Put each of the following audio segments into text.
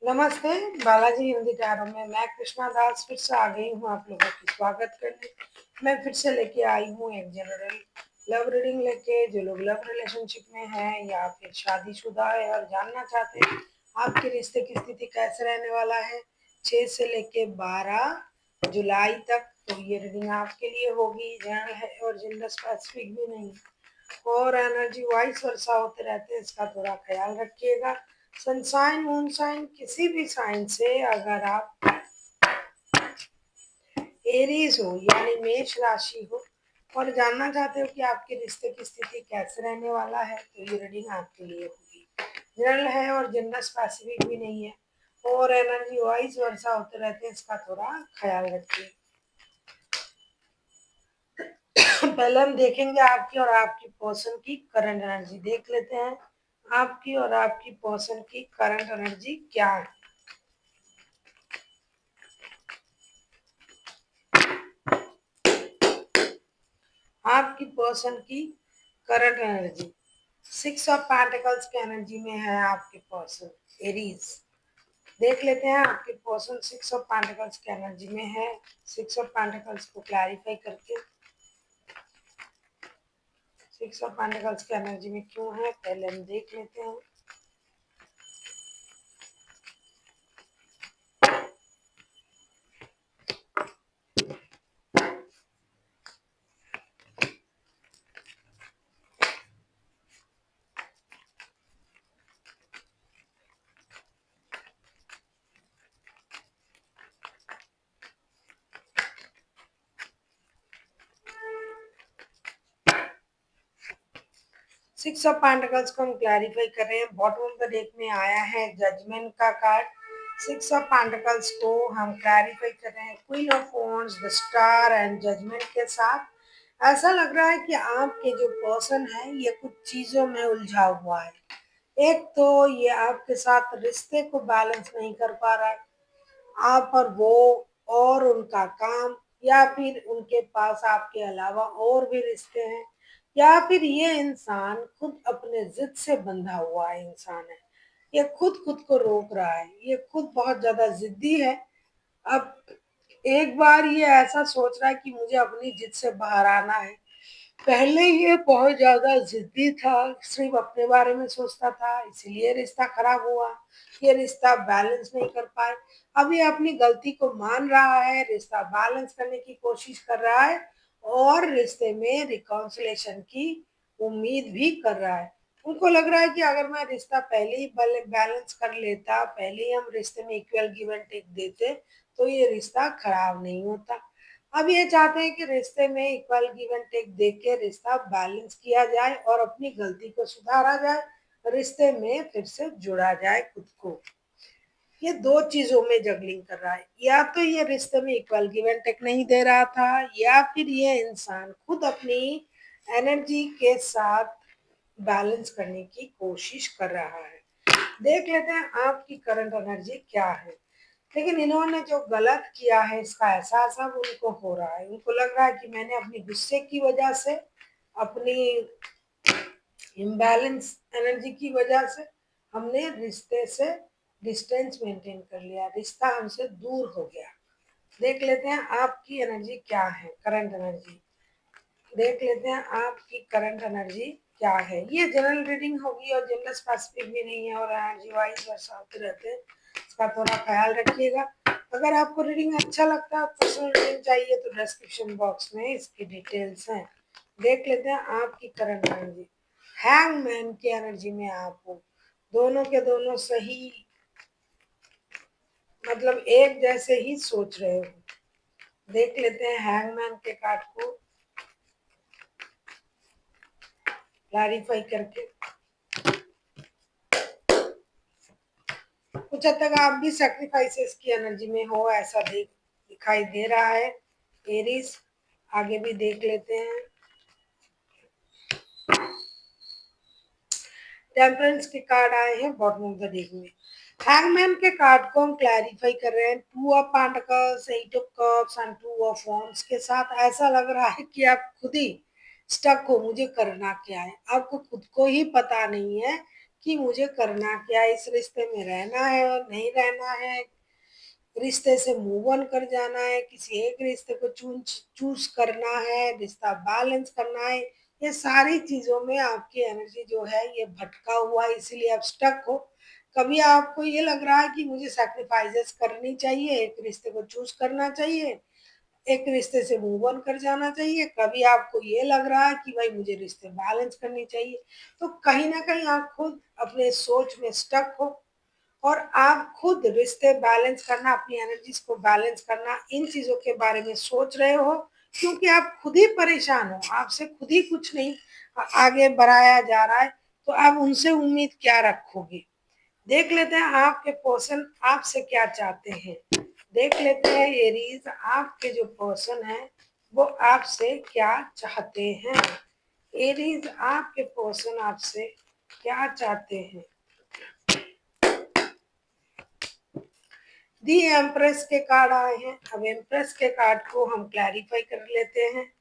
नमस्ते। बालाजी हिंदी टैरो में मैं कृष्णा दास फिर से आ गई हूँ आप लोगों की स्वागत करने। मैं फिर से लेके आई हूँ एक जनरल लव रीडिंग लेके। जो लोग लव रिलेशनशिप में हैं या फिर शादीशुदा है और जानना चाहते हैं आपके रिश्ते की स्थिति कैसे रहने वाला है 6 से लेके 12 जुलाई तक, तो ये रीडिंग आपके लिए होगी। जनरल है और जेंडर स्पेसिफिक भी नहीं, और एनर्जी वाइज वर्षा होते रहते हैं, इसका थोड़ा ख्याल रखिएगा। सनसाइन मूनसाइन किसी भी साइन से अगर आप एरीज हो यानी मेष राशि हो और जानना चाहते हो कि आपके रिश्ते की स्थिति कैसे रहने वाला है, तो ये रीडिंग आपके लिए होगी। जनरल है और जेंडर स्पेसिफिक भी नहीं है, और एनर्जी वाइज वर्षा होते रहते हैं, इसका थोड़ा ख्याल रखिए। पहले हम देखेंगे आपकी और आपकी पर्सन की करंट एनर्जी। देख लेते हैं आपकी और आपकी पर्सन की करंट एनर्जी क्या है। आपकी पर्सन की करंट एनर्जी 6 ऑफ पेंटिकल्स की एनर्जी में है आपके पर्सन एरीज। देख लेते हैं आपके पर्सन 6 ऑफ पेंटिकल्स की एनर्जी में है। 6 ऑफ पेंटिकल्स को क्लैरिफाई करके 6 ऑफ पेंटिकल्स की एनर्जी में क्यों है पहले हम देख लेते हैं। सिक्स ऑफ पेंटिकल्स को हम क्लैरिफाई कर रहे हैं। बॉटम ऑफ द डेक में आया है जजमेंट का कार्ड। सिक्स ऑफ पेंटिकल्स को हम क्लैरिफाई कर रहे हैं queen of wands, the star and judgement के साथ। ऐसा लग रहा है कि आपके जो पर्सन है ये कुछ चीजों में उलझा हुआ है। एक तो ये आपके साथ रिश्ते को बैलेंस नहीं कर पा रहा है, आप और वो, और उनका काम, या फिर उनके पास आपके अलावा और भी रिश्ते हैं, या फिर ये इंसान खुद अपने जिद से बंधा हुआ है इंसान है। ये खुद खुद को रोक रहा है, ये खुद बहुत ज्यादा जिद्दी है। अब एक बार ये ऐसा सोच रहा है कि मुझे अपनी जिद से बाहर आना है। पहले ये बहुत ज्यादा जिद्दी था, सिर्फ अपने बारे में सोचता था, इसलिए रिश्ता खराब हुआ। ये रिश्ता बैलेंस नहीं कर पाए। अब ये अपनी गलती को मान रहा है, रिश्ता बैलेंस करने की कोशिश कर रहा है, और रिश्ते में रिकॉन्सिलेशन की उम्मीद भी कर रहा है। उनको लग रहा है कि अगर मैं रिश्ता पहले ही बैलेंस कर लेता, पहले ही हम रिश्ते में इक्वल गिव एंड टेक देते, तो ये रिश्ता खराब नहीं होता। अब ये चाहते हैं कि रिश्ते में इक्वल गिव एंड टेक दे के रिश्ता बैलेंस किया जाए और अपनी गलती को सुधारा जाए, रिश्ते में फिर से जुड़ा जाए खुद को। ये दो चीजों में जगलिंग कर रहा है, या तो ये रिश्ते में इक्वल गिव एंड टेक नहीं दे रहा था, या फिर ये इंसान खुद अपनी एनर्जी के साथ बैलेंस करने की कोशिश कर रहा है। देख लेते हैं आपकी करंट एनर्जी क्या है। लेकिन इन्होंने जो गलत किया है इसका एहसास अब उनको हो रहा है। उनको लग रहा है कि मैंने अपनी गुस्से की वजह से, अपनी इम्बैलेंस एनर्जी की वजह से हमने रिश्ते से डिस्टेंस मेंटेन कर लिया, रिश्ता हमसे दूर हो गया। देख लेते हैं आपकी एनर्जी क्या है, करंट एनर्जी। देख लेते हैं आपकी करंट एनर्जी क्या है। ये जनरल रीडिंग होगी और जनरल स्पेसिफिक भी नहीं है, और एनर्जी वाइज वर्षा होते रहते हैं, इसका थोड़ा ख्याल रखिएगा। अगर आपको रीडिंग अच्छा लगता है, पर्सनल रीडिंग चाहिए, तो डिस्क्रिप्शन बॉक्स में इसकी डिटेल्स हैं। देख लेते हैं आपकी करंट एनर्जी। हैंगमैन की एनर्जी में आप हो, दोनों के दोनों सही, मतलब एक जैसे ही सोच रहे हो। देख लेते हैं हैंगमैन के कार्ड को क्लैरिफाई करके। कुछ हद तक आप भी सेक्रीफाइसेस की एनर्जी में हो, ऐसा दिखाई दे रहा है एरीज। आगे भी देख लेते हैं। टेम्परेंस के कार्ड आए हैं बॉटम ऑफ द डेक में। हैंगमैन के कार्ड को हम क्लैरिफाई कर रहे हैं two of pentacles, eight of cups and two of wands के साथ। ऐसा लग रहा है कि आप खुद ही स्टक हो, मुझे करना क्या है। आपको खुद को ही पता नहीं है कि मुझे करना क्या है, इस रिश्ते में रहना है और नहीं रहना है, रिश्ते से मूव ऑन कर जाना है, किसी एक रिश्ते को चूज करना है, रिश्ता बैलेंस करना है। ये सारी चीजों में आपकी एनर्जी जो है ये भटका हुआ है, इसीलिए आप स्टक हो। कभी आपको ये लग रहा है कि मुझे सैक्रिफाइसेस करनी चाहिए, एक रिश्ते को चूज करना चाहिए, एक रिश्ते से मूव ऑन कर जाना चाहिए, कभी आपको ये लग रहा है कि भाई मुझे रिश्ते बैलेंस करनी चाहिए। तो कहीं ना कहीं आप खुद अपने सोच में स्टक हो और आप खुद रिश्ते बैलेंस करना, अपनी एनर्जीज को बैलेंस करना, इन चीजों के बारे में सोच रहे हो, क्योंकि आप खुद ही परेशान हो, आपसे खुद ही कुछ नहीं आगे बढ़ाया जा रहा है, तो आप उनसे उम्मीद क्या रखोगे। देख लेते हैं आपके पर्सन आपसे क्या चाहते हैं। देख लेते हैं एरीज, आपके जो पर्सन है वो आपसे क्या चाहते हैं। एरीज, आपके पर्सन आपसे क्या चाहते हैं। दी एम्प्रेस के कार्ड आए हैं। अब एम्प्रेस के कार्ड को हम क्लैरिफाई कर लेते हैं।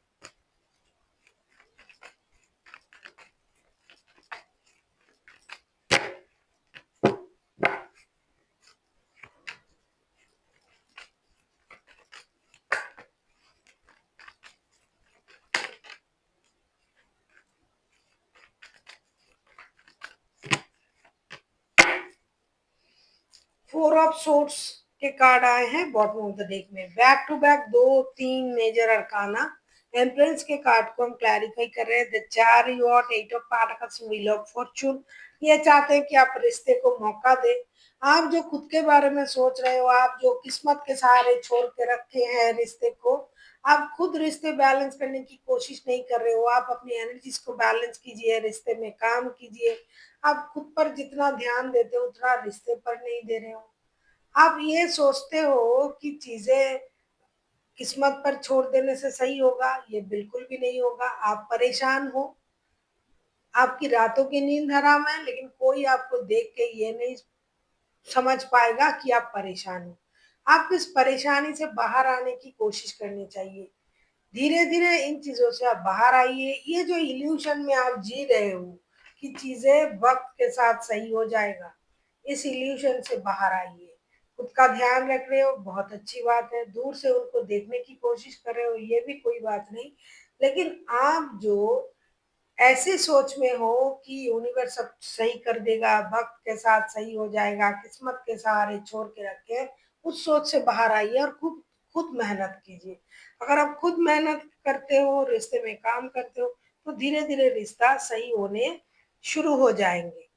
फोर ऑफ सोर्ट्स के कार्ड आए हैं बॉटम ऑफ द डेक में, बैक टू बैक दो तीन मेजर अरकाना। एम्प्रेस के कार्ड को हम क्लैरिफाई कर रहे हैं। The chariot, eight of pentacles, wheel of fortune. ये चाहते हैं कि आप रिश्ते को मौका दें। आप जो खुद के बारे में सोच रहे हो, आप जो किस्मत के सहारे छोड़ के रखे हैं रिश्ते को, आप खुद रिश्ते बैलेंस करने की कोशिश नहीं कर रहे हो। आप अपनी एनर्जीज को बैलेंस कीजिए, रिश्ते में काम कीजिए। आप खुद पर जितना ध्यान देते हो उतना रिश्ते पर नहीं दे रहे हो। आप ये सोचते हो कि चीजें किस्मत पर छोड़ देने से सही होगा, ये बिल्कुल भी नहीं होगा। आप परेशान हो, आपकी रातों की नींद हराम है, लेकिन कोई आपको देख के ये नहीं समझ पाएगा कि आप परेशान हो। आपको इस परेशानी से बाहर आने की कोशिश करनी चाहिए। धीरे धीरे इन चीजों से आप बाहर आइए। ये जो इल्यूशन में आप जी रहे हो कि चीजें वक्त के साथ सही हो जाएगा, इस इल्यूशन से बाहर आइए। खुद का ध्यान रख रहे हो, बहुत अच्छी बात है। दूर से उनको देखने की कोशिश कर रहे हो, ये भी कोई बात नहीं। लेकिन आप जो ऐसे सोच में हो कि यूनिवर्स सब सही कर देगा, वक्त के साथ सही हो जाएगा, किस्मत के सहारे छोड़ के रखे, उस सोच से बाहर आइए और खुद खुद मेहनत कीजिए। अगर आप खुद मेहनत करते हो, रिश्ते में काम करते हो, तो धीरे धीरे रिश्ता सही होने शुरू हो जाएंगे।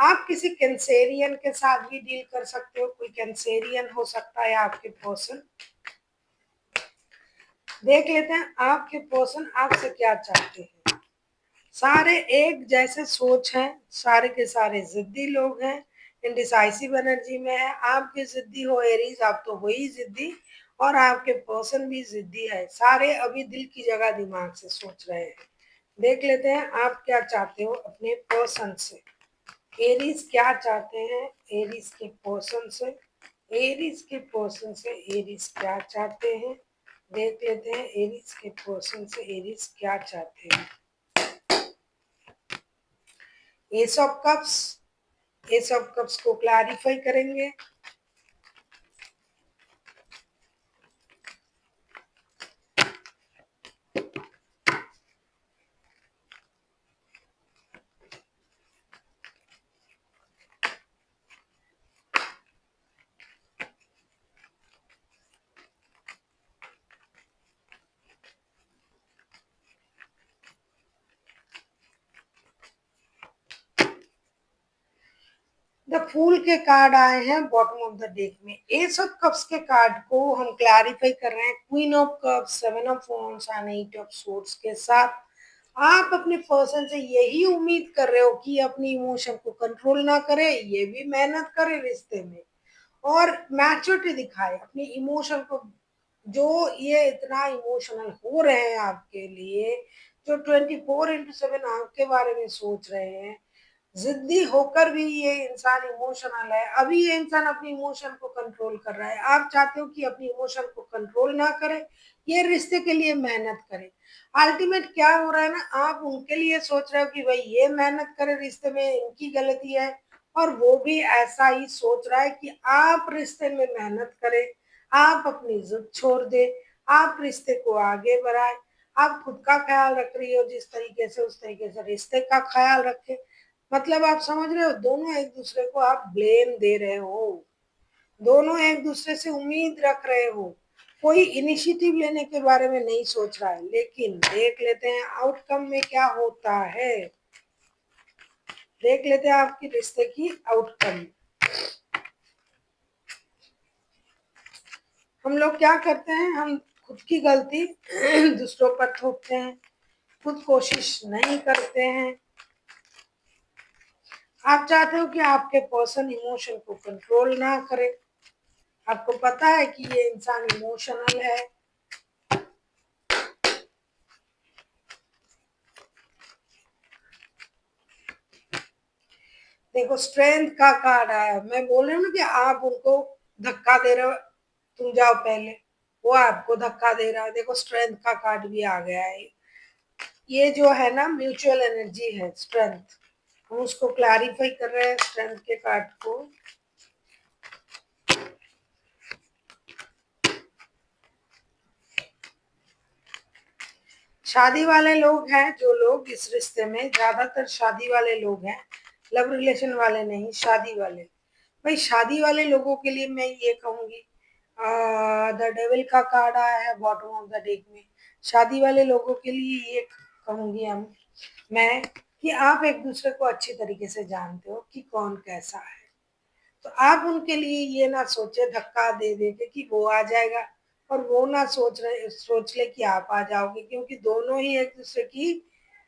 आप किसी कैंसेरियन के साथ भी डील कर सकते हो, कोई कैंसेरियन हो सकता है आपके पर्सन। देख लेते हैं आपके पर्सन आपसे क्या चाहते हैं। सारे एक जैसे सोच हैं, सारे के सारे जिद्दी लोग हैं, इंडिसाइसिव एनर्जी में है। आप भी जिद्दी हो एरीज, आप तो हो ही जिद्दी, और आपके पर्सन भी जिद्दी है। सारे अभी दिल की जगह दिमाग से सोच रहे हैं। देख लेते हैं आप क्या चाहते हो अपने पर्सन से। एरीज क्या चाहते हैं एरीज के पर्सन से। एरीज के पर्सन से एरीज क्या चाहते हैं। देख लेते हैं एरीज के पर्सन से एरीज क्या चाहते हैं। Ace of cups, ace of cups को क्लैरिफाई करेंगे। द फूल के कार्ड आए हैं बॉटम ऑफ द डेक में। एस ऑफ कप्स के कार्ड को हम क्लैरिफाई कर रहे हैं queen of cups, seven of wands and eight of swords के साथ। आप अपने पर्सन से यही उम्मीद कर रहे हो कि अपनी इमोशन को कंट्रोल ना करे, ये भी मेहनत करे रिश्ते में और मैच्योरिटी दिखाए अपनी इमोशन को। जो ये इतना इमोशनल हो रहे हैं आपके लिए, जो 24/7 आपके बारे में सोच रहे हैं, जिद्दी होकर भी ये इंसान इमोशनल है। अभी ये इंसान अपनी इमोशन को कंट्रोल कर रहा है। आप चाहते हो कि अपनी इमोशन को कंट्रोल ना करे, ये रिश्ते के लिए मेहनत करे। अल्टीमेट क्या हो रहा है ना, आप उनके लिए सोच रहे हो कि भाई ये मेहनत करे रिश्ते में, इनकी गलती है, और वो भी ऐसा ही सोच रहा है कि आप रिश्ते में मेहनत करें, आप अपनी जिद छोड़ दे, आप रिश्ते को आगे बढ़ाए। आप खुद का ख्याल रख रही हो जिस तरीके से, उस तरीके से रिश्ते का ख्याल रखे। मतलब आप समझ रहे हो, दोनों एक दूसरे को आप ब्लेम दे रहे हो, दोनों एक दूसरे से उम्मीद रख रहे हो, कोई इनिशिएटिव लेने के बारे में नहीं सोच रहा है। लेकिन देख लेते हैं आउटकम में क्या होता है, देख लेते हैं आपकी रिश्ते की आउटकम। हम लोग क्या करते हैं, हम खुद की गलती दूसरों पर थोपते हैं, खुद कोशिश नहीं करते हैं। आप चाहते हो कि आपके पर्सन इमोशन को कंट्रोल ना करे, आपको पता है कि ये इंसान इमोशनल है। देखो स्ट्रेंथ का कार्ड आया, मैं बोल रही हूँ ना कि आप उनको धक्का दे रहे हो, तुम जाओ पहले, वो आपको धक्का दे रहा है। देखो स्ट्रेंथ का कार्ड भी आ गया है। ये जो है ना म्यूचुअल एनर्जी है, स्ट्रेंथ, हम उसको क्लैरिफाई कर रहे हैं स्ट्रेंथ के कार्ड को। शादी वाले लोग हैं जो लोग इस रिश्ते में, ज्यादातर शादी वाले लोग हैं, लव रिलेशन वाले नहीं, शादी वाले। भाई शादी वाले लोगों के लिए मैं ये कहूंगी, द डेविल का कार्ड आया है बॉटम ऑफ द डेक में। शादी वाले लोगों के लिए ये कहूंगी मैं कि आप एक दूसरे को अच्छी तरीके से जानते हो कि कौन कैसा है। तो आप उनके लिए ये ना सोचे धक्का दे दे के कि वो आ जाएगा, और वो ना सोच ले कि आप आ जाओगे, क्योंकि दोनों ही एक दूसरे की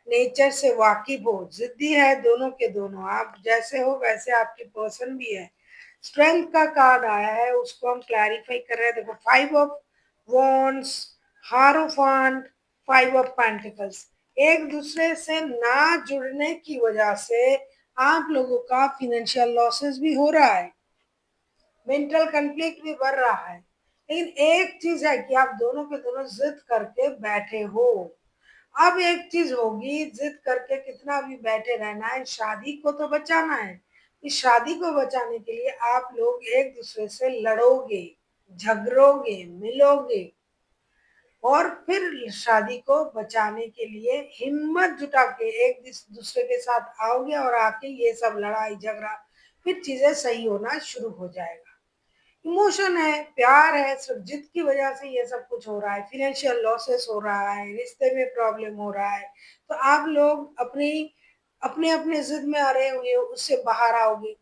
नेचर से वाकिफ हो, जिद्दी है दोनों के दोनों, आप जैसे हो वैसे आपकी पर्सन भी है। स्ट्रेंथ का कार्ड आया है, उसको हम क्लैरिफाई कर रहे हैं। देखो 5 ऑफ वॉन्ड्स, हारोफांट, 5 ऑफ पेंटिकल्स, एक दूसरे से ना जुड़ने की वजह से आप लोगों का फिनेंशियल लॉसेस भी हो रहा है, मेंटल कन्फ्लिक्ट भी बढ़ रहा है। लेकिन एक चीज है कि आप दोनों के दोनों जिद करके बैठे हो। अब एक चीज होगी, जिद करके कितना भी बैठे रहना है, शादी को तो बचाना है। इस शादी को बचाने के लिए आप लोग एक दूसरे से लड़ोगे, झगड़ोगे, मिलोगे, और फिर शादी को बचाने के लिए हिम्मत जुटा के एक दूसरे के साथ आओगे, और आके ये सब लड़ाई झगड़ा, फिर चीजें सही होना शुरू हो जाएगा। इमोशन है, प्यार है, सिर्फ जिद की वजह से ये सब कुछ हो रहा है, फिनेंशियल लॉसेस हो रहा है, रिश्ते में प्रॉब्लम हो रहा है। तो आप लोग अपनी अपने अपने जिद में आ रहे होंगे, उससे बाहर आओगे,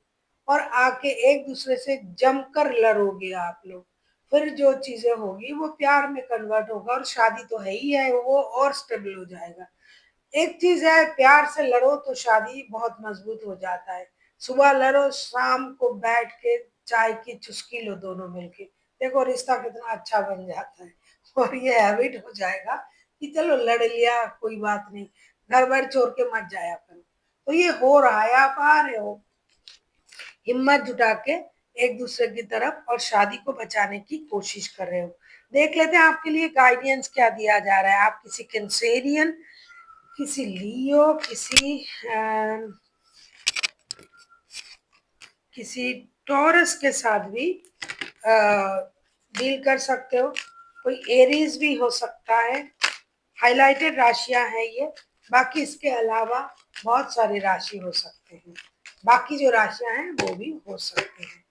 और आके एक दूसरे से जमकर लड़ोगे आप लोग। फिर जो चीजें होगी वो प्यार में कन्वर्ट होगा, और शादी तो है ही है, वो और स्टेबल हो जाएगा। एक चीज है, प्यार से लड़ो तो शादी बहुत मजबूत हो जाता है। सुबह लड़ो, शाम को बैठ के चाय की चुस्की लो दोनों मिलके, देखो रिश्ता कितना अच्छा बन जाता है। और ये हैबिट हो जाएगा कि चलो लड़ लिया कोई बात नहीं, घर बार छोड़ के मत जाया करो। तो ये हो रहा है, आप आ रहे हो हिम्मत जुटा के एक दूसरे की तरफ, और शादी को बचाने की कोशिश कर रहे हो। देख लेते हैं आपके लिए गाइडेंस क्या दिया जा रहा है। आप किसी कैंसेरियन, किसी लियो, किसी टॉरस के साथ भी डील कर सकते हो, कोई एरीज भी हो सकता है। हाइलाइटेड राशियां हैं ये, बाकी इसके अलावा बहुत सारे राशि हो सकते हैं, बाकी जो राशियां हैं वो भी हो सकते हैं।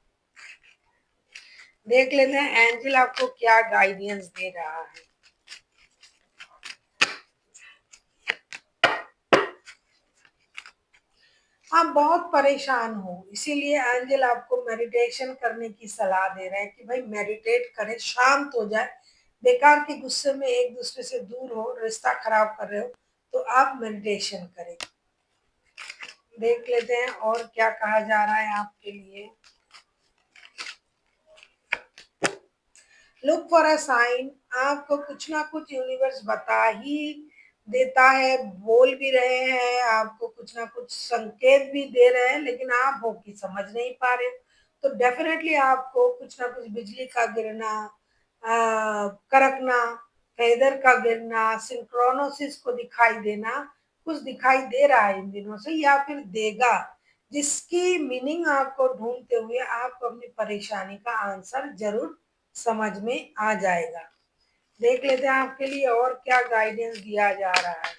देख लेते हैं एंजल आपको क्या गाइडेंस दे रहा है। आप बहुत परेशान हो, इसीलिए एंजल आपको मेडिटेशन करने की सलाह दे रहे हैं कि भाई मेडिटेट करें, शांत हो जाए। बेकार के गुस्से में एक दूसरे से दूर हो, रिश्ता खराब कर रहे हो, तो आप मेडिटेशन करें। देख लेते हैं और क्या कहा जा रहा है आपके लिए। लुक फॉर अ साइन, आपको कुछ ना कुछ यूनिवर्स बता ही देता है, बोल भी रहे हैं, आपको कुछ ना कुछ संकेत भी दे रहे हैं, लेकिन आप वो की समझ नहीं पा रहे हो। तो डेफ़िनेटली आपको कुछ ना कुछ बिजली का गिरना, कड़कना, फेदर का गिरना, सिंक्रोनोसिस को दिखाई देना, कुछ दिखाई दे रहा है इन दिनों से या फिर देगा, जिसकी मीनिंग आपको ढूँढते हुए आपको अपनी परेशानी का आंसर ज़रूर समझ में आ जाएगा। देख लेते हैं आपके लिए और क्या गाइडेंस दिया जा रहा है।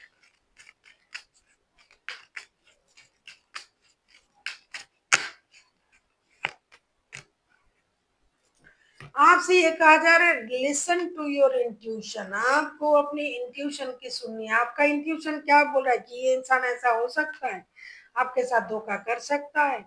आपसे ये कहा जा रहा है लिसन टू योर इंट्यूशन, आपको अपनी इंट्यूशन की सुननी है। आपका इंट्यूशन क्या बोल रहा है कि ये इंसान ऐसा हो सकता है, आपके साथ धोखा कर सकता है,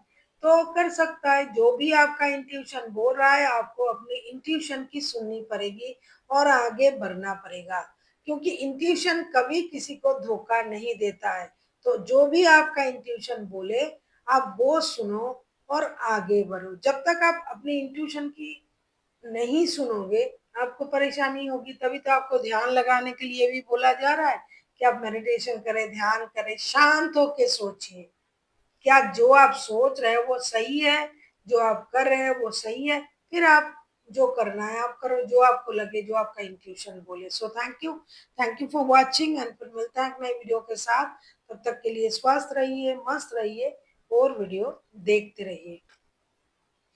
तो कर सकता है। जो भी आपका इंट्यूशन बोल रहा है, आपको अपनी इंट्यूशन की सुननी पड़ेगी और आगे बढ़ना पड़ेगा, क्योंकि इंट्यूशन कभी किसी को धोखा नहीं देता है। तो जो भी आपका इंट्यूशन बोले, आप वो सुनो और आगे बढ़ो। जब तक आप अपनी इंट्यूशन की नहीं सुनोगे, आपको परेशानी होगी। तभी तो आपको ध्यान लगाने के लिए भी बोला जा रहा है कि आप मेडिटेशन करें, ध्यान करें, शांत होके सोचिए। क्या जो आप सोच रहे हो वो सही है, जो आप कर रहे हैं वो सही है, फिर आप जो करना है आप करो, जो आपको लगे, जो आपका इंट्यूशन बोले। So thank you for watching and फिर मिलते हैं नए वीडियो के साथ। तब तक के लिए स्वस्थ रहिए, मस्त रहिए और वीडियो देखते रहिए।